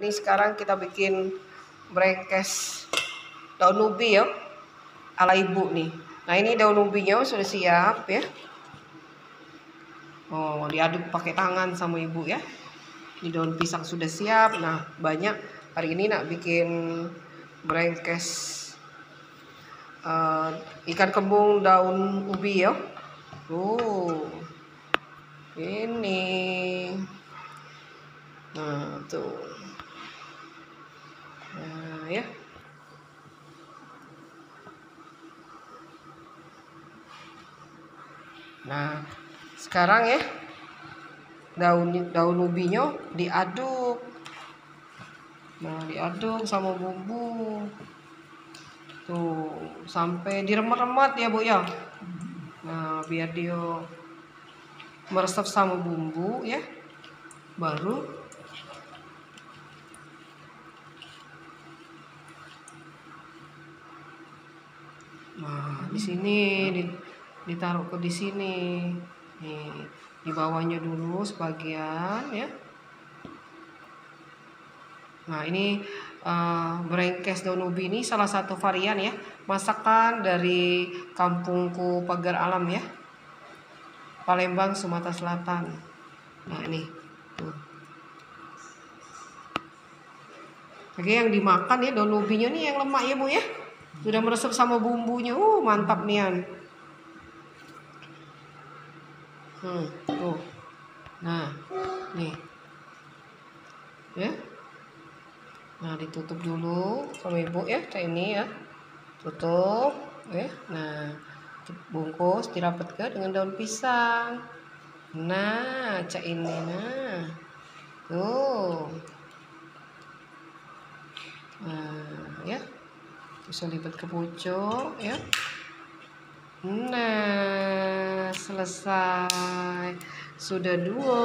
Ini sekarang kita bikin brengkes daun ubi ya, ala ibu nih. Nah ini daun ubinya sudah siap ya. Oh, diaduk pakai tangan sama ibu ya. Ini daun pisang sudah siap. Nah banyak hari ini nak bikin brengkes ikan kembung daun ubi ya. Ini. Nah tuh. Nah ya. Nah sekarang ya daun ubinya diaduk. Nah diaduk sama bumbu tuh sampai diremet-remet ya bu ya. Nah biar dia meresap sama bumbu ya, baru nah di sini ditaruh ke di sini nih, di bawahnya dulu sebagian ya. Nah ini brengkes daun ubi ini salah satu varian ya, masakan dari kampungku Pagar Alam ya, Palembang, Sumatera Selatan. Nah ini tuh. Oke, yang dimakan ya daun ubinya nih yang lemak ya bu ya, sudah meresap sama bumbunya. Mantap nian. Tuh. Nah nih ya. Nah ditutup dulu sama ibu ya, kayak ini ya, tutup ya. Nah bungkus dirapatkan dengan daun pisang. Nah cak ini nah tuh. Nah ya, bisa lipat ke pucuk ya. Nah selesai, sudah dua.